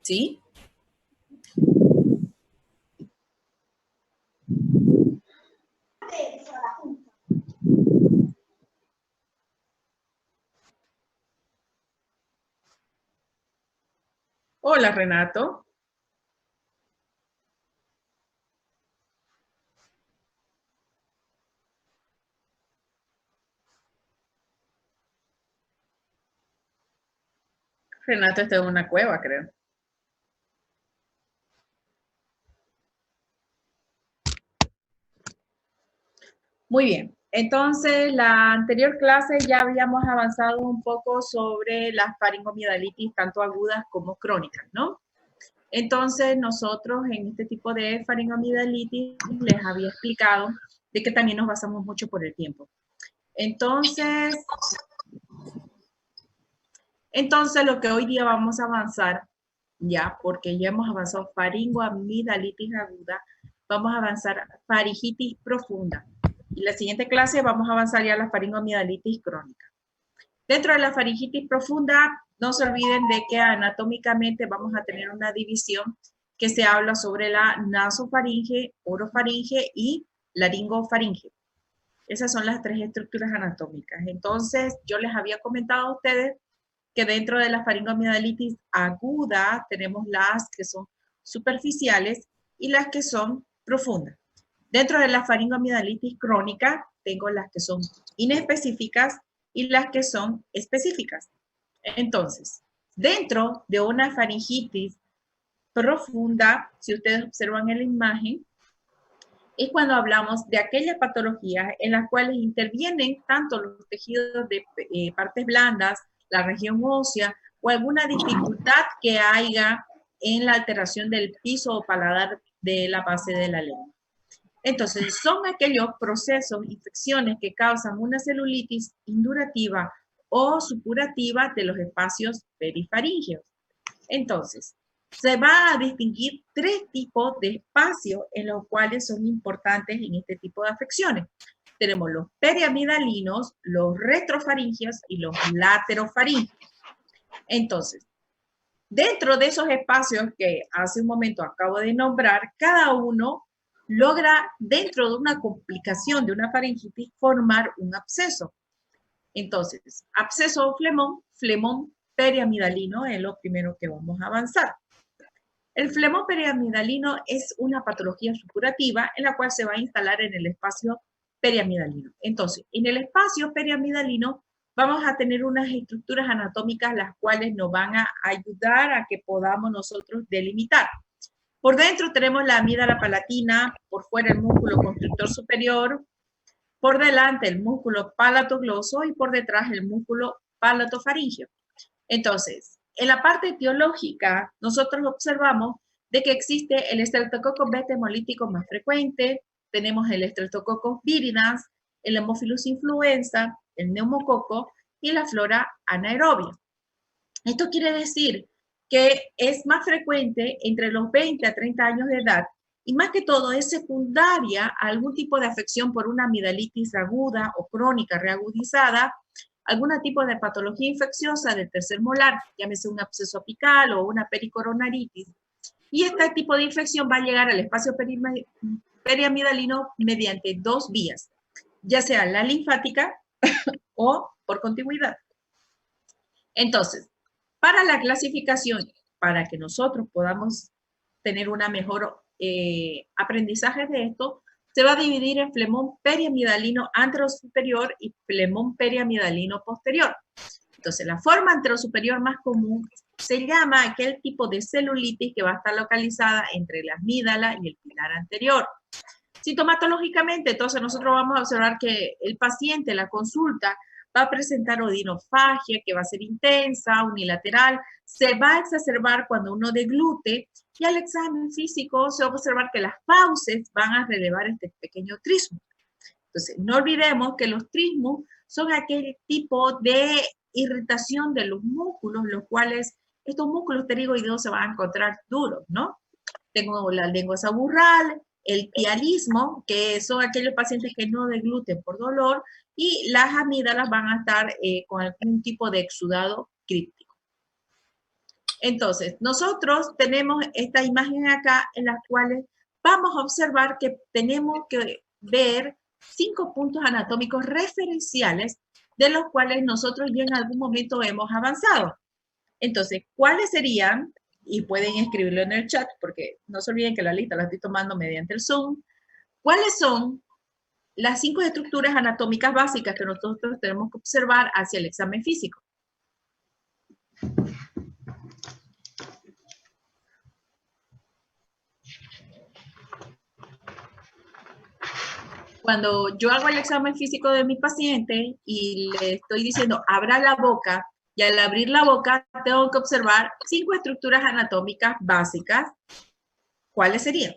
¿Sí? Hola, Renato. Renato está en una cueva, creo. Muy bien. Entonces, la anterior clase ya habíamos avanzado un poco sobre las faringoamidalitis, tanto agudas como crónicas, ¿no? Entonces, nosotros en este tipo de faringoamidalitis les había explicado de que también nos basamos mucho por el tiempo. Entonces, lo que hoy día vamos a avanzar, ya, porque ya hemos avanzado faringoamidalitis aguda, vamos a avanzar faringitis profunda. Y la siguiente clase vamos a avanzar ya a la faringoamidalitis crónica. Dentro de la faringitis profunda, no se olviden de que anatómicamente vamos a tener una división que se habla sobre la nasofaringe, orofaringe y laringofaringe. Esas son las tres estructuras anatómicas. Entonces, yo les había comentado a ustedes que dentro de la faringoamidalitis aguda tenemos las que son superficiales y las que son profundas. Dentro de la faringoamidalitis crónica tengo las que son inespecíficas y las que son específicas. Entonces, dentro de una faringitis profunda, si ustedes observan en la imagen, es cuando hablamos de aquellas patologías en las cuales intervienen tanto los tejidos de partes blandas, la región ósea o alguna dificultad que haya en la alteración del piso o paladar de la base de la lengua. Entonces, son aquellos procesos, infecciones que causan una celulitis indurativa o supurativa de los espacios perifaringeos. Entonces, se va a distinguir tres tipos de espacios en los cuales son importantes en este tipo de afecciones. Tenemos los periamidalinos, los retrofaringeos y los laterofaringeos. Entonces, dentro de esos espacios que hace un momento acabo de nombrar, cada uno logra, dentro de una complicación de una faringitis, formar un absceso. Entonces, absceso o flemón, flemón periamidalino es lo primero que vamos a avanzar. El flemón periamidalino es una patología supurativa en la cual se va a instalar en el espacio periamidalino. Entonces, en el espacio periamidalino vamos a tener unas estructuras anatómicas las cuales nos van a ayudar a que podamos nosotros delimitar. Por dentro tenemos la amígdala palatina, por fuera el músculo constructor superior, por delante el músculo palatogloso y por detrás el músculo palatofaringeo. Entonces, en la parte etiológica, nosotros observamos de que existe el Streptococcus beta hemolítico más frecuente, tenemos el Streptococcus viridans, el Haemophilus influenza, el neumococo y la flora anaerobia. Esto quiere decir que es más frecuente entre los 20 a 30 años de edad y más que todo es secundaria a algún tipo de afección por una amigdalitis aguda o crónica reagudizada, algún tipo de patología infecciosa del tercer molar, llámese un absceso apical o una pericoronaritis. Y este tipo de infección va a llegar al espacio periamidalino mediante dos vías, ya sea la linfática o por contigüidad. Entonces, para la clasificación, para que nosotros podamos tener una mejor aprendizaje de esto, se va a dividir en flemón periamidalino anterosuperior y flemón periamidalino posterior. Entonces, la forma anterosuperior más común se llama aquel tipo de celulitis que va a estar localizada entre la amígdala y el pilar anterior. Sintomatológicamente, entonces nosotros vamos a observar que el paciente, la consulta, va a presentar odinofagia, que va a ser intensa, unilateral, se va a exacerbar cuando uno deglute y al examen físico se va a observar que las fauces van a relevar este pequeño trismo. Entonces, no olvidemos que los trismos son aquel tipo de irritación de los músculos, los cuales estos músculos pterigoideos se van a encontrar duros, ¿no? Tengo la lengua saburral, el pialismo, que son aquellos pacientes que no degluten por dolor, y las amígdalas van a estar con algún tipo de exudado críptico. Entonces, nosotros tenemos esta imagen acá en las cuales vamos a observar que tenemos que ver 5 puntos anatómicos referenciales de los cuales nosotros ya en algún momento hemos avanzado. Entonces, ¿cuáles serían? Y pueden escribirlo en el chat, porque no se olviden que la lista la estoy tomando mediante el Zoom. ¿Cuáles son las 5 estructuras anatómicas básicas que nosotros tenemos que observar hacia el examen físico? Cuando yo hago el examen físico de mi paciente y le estoy diciendo, abra la boca, y al abrir la boca tengo que observar 5 estructuras anatómicas básicas. ¿Cuáles serían?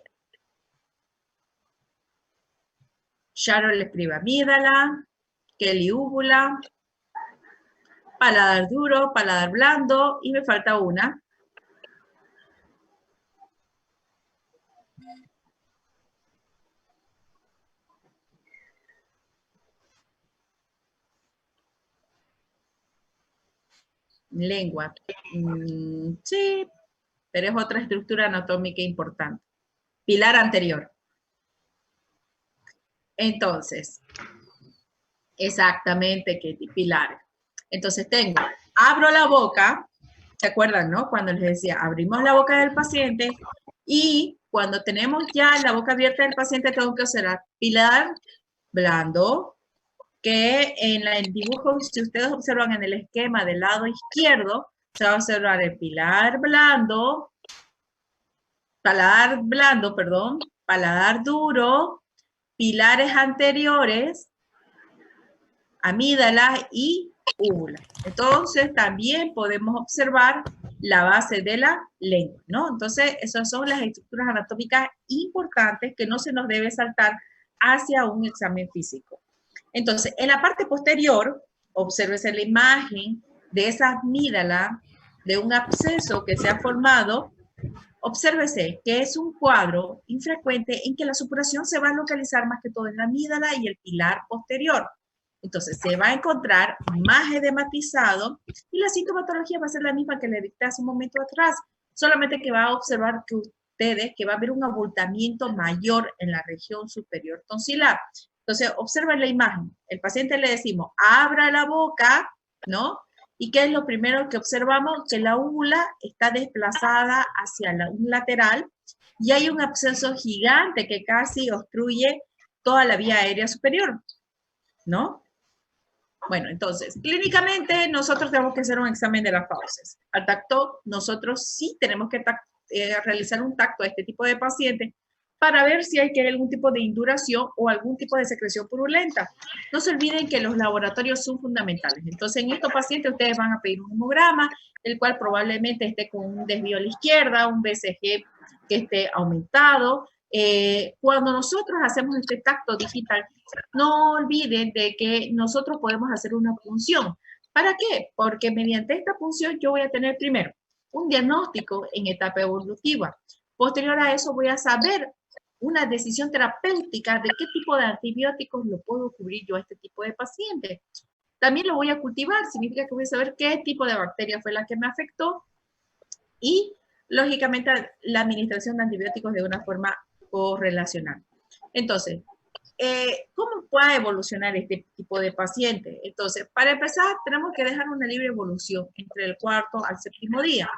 Sharon le escribe amígdala, Kelly úvula, paladar duro, paladar blando, y me falta una. Lengua. Sí, pero es otra estructura anatómica importante. Pilar anterior. Entonces, exactamente, Ketty, pilar. Entonces tengo, abro la boca, ¿se acuerdan, no? Cuando les decía, abrimos la boca del paciente y cuando tenemos ya la boca abierta del paciente tengo que observar pilar blando, que en el dibujo, si ustedes observan en el esquema del lado izquierdo, se va a observar el pilar blando, paladar blando, perdón, paladar duro, pilares anteriores, amígdala y úvula. Entonces, también podemos observar la base de la lengua, ¿no? Entonces, esas son las estructuras anatómicas importantes que no se nos debe saltar hacia un examen físico. Entonces, en la parte posterior, obsérvese la imagen de esa amígdala, de un absceso que se ha formado. Obsérvese que es un cuadro infrecuente en que la supuración se va a localizar más que todo en la amígdala y el pilar posterior. Entonces, se va a encontrar más edematizado y la sintomatología va a ser la misma que le dicté hace un momento atrás, solamente que va a observar que ustedes que va a haber un abultamiento mayor en la región superior tonsilar. Entonces, observen la imagen. El paciente le decimos, abra la boca, ¿no? ¿Y qué es lo primero que observamos? Que la úvula está desplazada hacia un lateral y hay un absceso gigante que casi obstruye toda la vía aérea superior, ¿no? Bueno, entonces, clínicamente nosotros tenemos que hacer un examen de las fauces. Al tacto, nosotros sí tenemos que realizar un tacto a este tipo de pacientes para ver si hay que algún tipo de induración o algún tipo de secreción purulenta. No se olviden que los laboratorios son fundamentales. Entonces, en estos pacientes ustedes van a pedir un hemograma, el cual probablemente esté con un desvío a la izquierda, un BCG que esté aumentado. Cuando nosotros hacemos este tacto digital, no olviden de que nosotros podemos hacer una punción. ¿Para qué? Porque mediante esta punción yo voy a tener primero un diagnóstico en etapa evolutiva. Posterior a eso voy a saber una decisión terapéutica de qué tipo de antibióticos lo puedo cubrir yo a este tipo de paciente. También lo voy a cultivar, significa que voy a saber qué tipo de bacteria fue la que me afectó y, lógicamente, la administración de antibióticos de una forma correlacional. Entonces, ¿cómo puede evolucionar este tipo de paciente? Entonces, para empezar, tenemos que dejar una libre evolución entre el cuarto al séptimo día.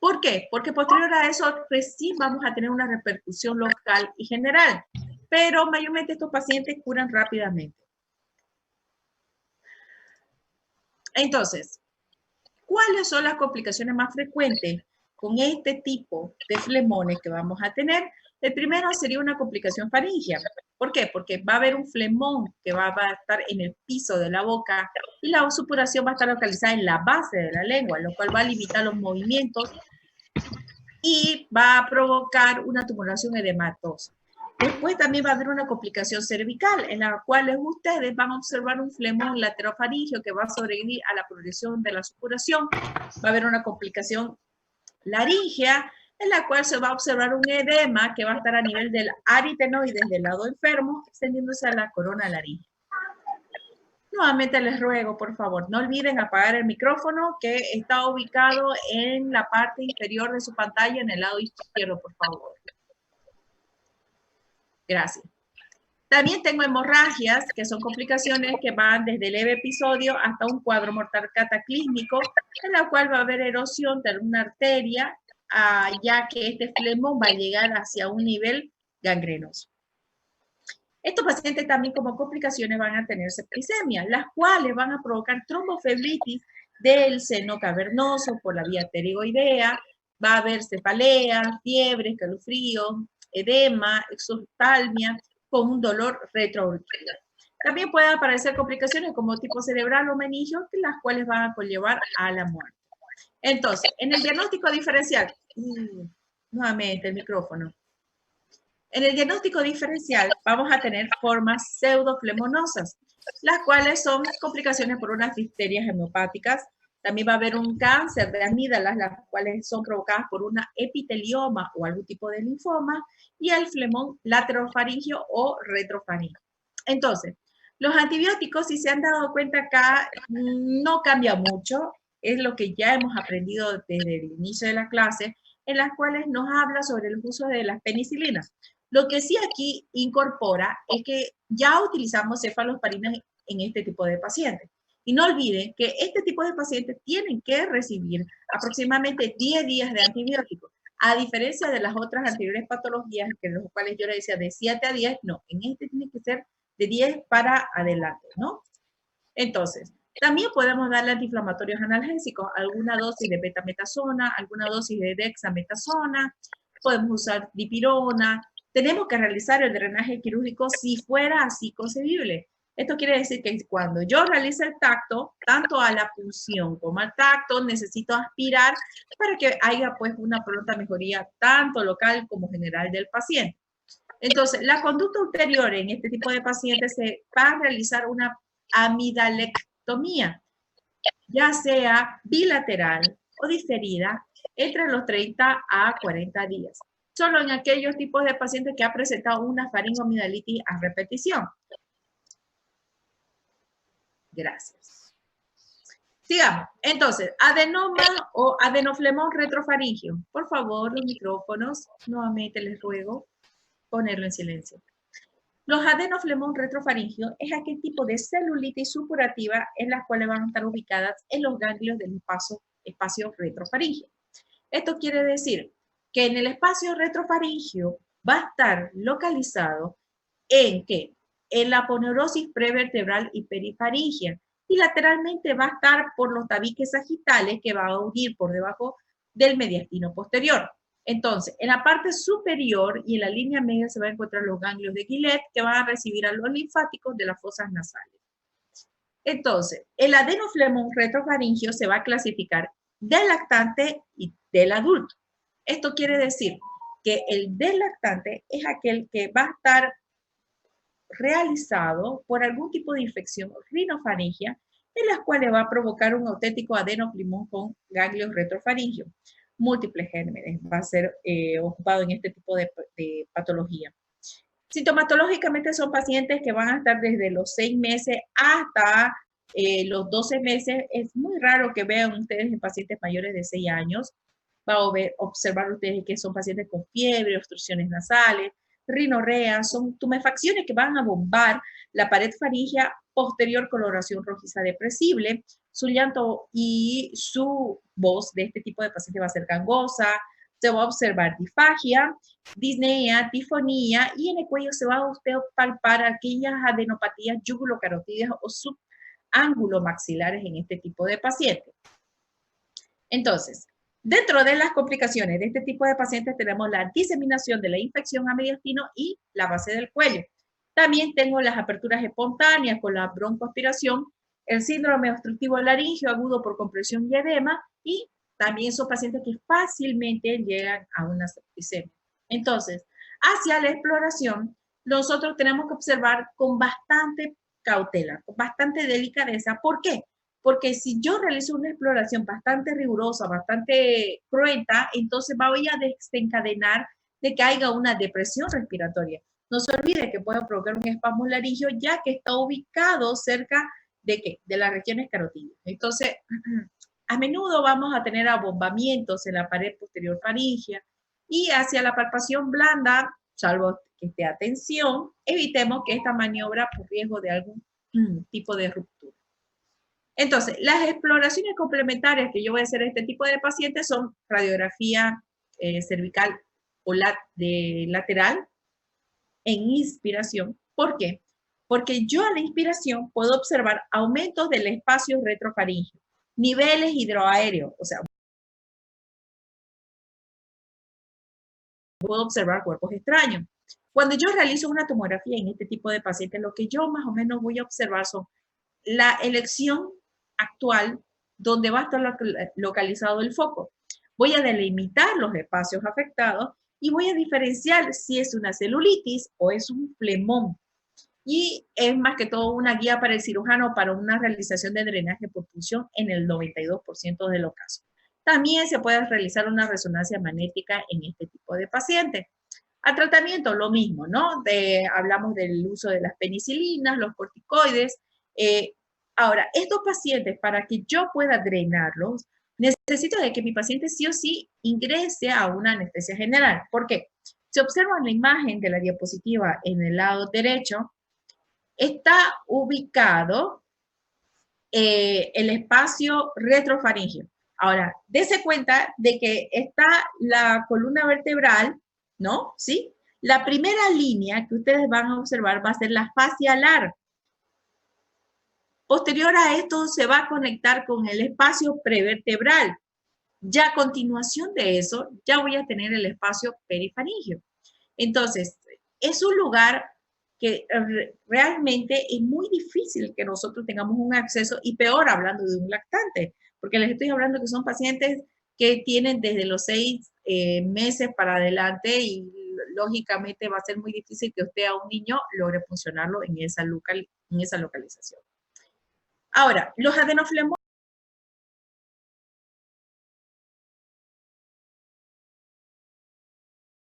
¿Por qué? Porque posterior a eso, recién vamos a tener una repercusión local y general, pero mayormente estos pacientes curan rápidamente. Entonces, ¿cuáles son las complicaciones más frecuentes con este tipo de flemones que vamos a tener? El primero sería una complicación faríngea. ¿Por qué? Porque va a haber un flemón que va a estar en el piso de la boca y la supuración va a estar localizada en la base de la lengua, lo cual va a limitar los movimientos y va a provocar una tumoración edematosa. Después también va a haber una complicación cervical, en la cual ustedes van a observar un flemón laterofaríngeo que va a sobrevivir a la progresión de la supuración. Va a haber una complicación laríngea, en la cual se va a observar un edema que va a estar a nivel del aritenoides del lado enfermo, extendiéndose a la corona laríngea. Nuevamente les ruego, por favor, no olviden apagar el micrófono que está ubicado en la parte inferior de su pantalla en el lado izquierdo, por favor. Gracias. También tengo hemorragias, que son complicaciones que van desde leve episodio hasta un cuadro mortal cataclísmico, en la cual va a haber erosión de alguna arteria, ya que este flemón va a llegar hacia un nivel gangrenoso. Estos pacientes también como complicaciones van a tener septicemia, las cuales van a provocar tromboflebitis del seno cavernoso por la vía pterigoidea, va a haber cefalea, fiebre, escalofrío, edema, exoftalmia, con un dolor retroauricular. También pueden aparecer complicaciones como tipo cerebral o meningio, las cuales van a conllevar a la muerte. Entonces, en el diagnóstico diferencial, nuevamente el micrófono. En el diagnóstico diferencial vamos a tener formas pseudoflemonosas, las cuales son complicaciones por unas difterias hemopáticas. También va a haber un cáncer de amígdalas, las cuales son provocadas por una epitelioma o algún tipo de linfoma, y el flemón laterofaringio o retrofaringio. Entonces, los antibióticos, si se han dado cuenta acá, no cambia mucho. Es lo que ya hemos aprendido desde el inicio de la clase, en las cuales nos habla sobre el uso de las penicilinas. Lo que sí aquí incorpora es que ya utilizamos cefalosparinas en este tipo de pacientes. Y no olviden que este tipo de pacientes tienen que recibir aproximadamente 10 días de antibióticos, a diferencia de las otras anteriores patologías, que los cuales yo le decía de 7 a 10, no, en este tiene que ser de 10 para adelante, ¿no? Entonces, también podemos darle antiinflamatorios analgésicos, alguna dosis de betametasona, alguna dosis de dexametasona, podemos usar dipirona. Tenemos que realizar el drenaje quirúrgico si fuera así concebible. Esto quiere decir que cuando yo realice el tacto, tanto a la punción como al tacto, necesito aspirar para que haya pues una pronta mejoría tanto local como general del paciente. Entonces, la conducta ulterior en este tipo de pacientes se va a realizar una amidalectomía, ya sea bilateral o diferida, entre los 30 a 40 días. Solo en aquellos tipos de pacientes que han presentado una faringoamidalitis a repetición. Gracias. Sigamos. Entonces, adenoma o adenoflemón retrofaringio. Por favor, los micrófonos, nuevamente les ruego ponerlo en silencio. Los adenoflemón retrofaringio es aquel tipo de celulitis supurativa en las cuales van a estar ubicadas en los ganglios del espacio retrofaringio. Esto quiere decir que en el espacio retrofaringio va a estar localizado en ¿qué? En la aponeurosis prevertebral y perifaringia, y lateralmente va a estar por los tabiques sagitales que va a unir por debajo del mediastino posterior. Entonces, en la parte superior y en la línea media se van a encontrar los ganglios de Gillet que van a recibir a los linfáticos de las fosas nasales. Entonces, el adenoflemón retrofaringio se va a clasificar del lactante y del adulto. Esto quiere decir que el del lactante es aquel que va a estar realizado por algún tipo de infección rinofaringia, en las cuales va a provocar un auténtico adenoflemón con ganglios retrofaringios. Múltiples gérmenes va a ser ocupado en este tipo de patología. Sintomatológicamente son pacientes que van a estar desde los 6 meses hasta los 12 meses. Es muy raro que vean ustedes en pacientes mayores de 6 años. Va a observar ustedes que son pacientes con fiebre, obstrucciones nasales, rinorrea, son tumefacciones que van a bombar la pared faríngea posterior, coloración rojiza depresible. Su llanto y su voz de este tipo de paciente va a ser gangosa. Se va a observar disfagia, disnea, tifonía, y en el cuello se va a usted palpar aquellas adenopatías yugulocarotidas o subángulo-maxilares en este tipo de pacientes. Entonces, dentro de las complicaciones de este tipo de pacientes tenemos la diseminación de la infección a mediastino y la base del cuello. También tengo las aperturas espontáneas con la broncoaspiración, el síndrome obstructivo laringio agudo por compresión y edema, y también son pacientes que fácilmente llegan a una septicemia. Entonces, hacia la exploración, nosotros tenemos que observar con bastante cautela, con bastante delicadeza. ¿Por qué? Porque si yo realizo una exploración bastante rigurosa, bastante cruenta, entonces voy a desencadenar de que haya una depresión respiratoria. No se olvide que puede provocar un espasmo laringio ya que está ubicado cerca ¿de qué? De las regiones carotídeas. Entonces, a menudo vamos a tener abombamientos en la pared posterior faríngea y hacia la palpación blanda, salvo que esté a tensión, evitemos que esta maniobra por riesgo de algún tipo de ruptura. Entonces, las exploraciones complementarias que yo voy a hacer a este tipo de pacientes son radiografía cervical o de lateral en inspiración. ¿Por qué? Porque yo a la inspiración puedo observar aumentos del espacio retrofaríngeo, niveles hidroaéreos, o sea, puedo observar cuerpos extraños. Cuando yo realizo una tomografía en este tipo de pacientes, lo que yo más o menos voy a observar son la elección actual donde va a estar localizado el foco. Voy a delimitar los espacios afectados y voy a diferenciar si es una celulitis o es un flemón. Y es más que todo una guía para el cirujano para una realización de drenaje por punción en el 92% de los casos. También se puede realizar una resonancia magnética en este tipo de pacientes. Al tratamiento, lo mismo, ¿no? Hablamos del uso de las penicilinas, los corticoides. Ahora, estos pacientes, para que yo pueda drenarlos, necesito de que mi paciente sí o sí ingrese a una anestesia general. ¿Por qué? Si observan la imagen de la diapositiva en el lado derecho, está ubicado el espacio retrofaríngeo. Ahora, dése cuenta de que está la columna vertebral, ¿no? ¿Sí? La primera línea que ustedes van a observar va a ser la fascia alar. Posterior a esto se va a conectar con el espacio prevertebral. Ya a continuación de eso, ya voy a tener el espacio perifaríngeo. Entonces, es un lugar que realmente es muy difícil que nosotros tengamos un acceso, y peor hablando de un lactante, porque les estoy hablando que son pacientes que tienen desde los 6 meses para adelante y lógicamente va a ser muy difícil que usted a un niño logre funcionarlo en esa localización. Ahora, los adenoflemones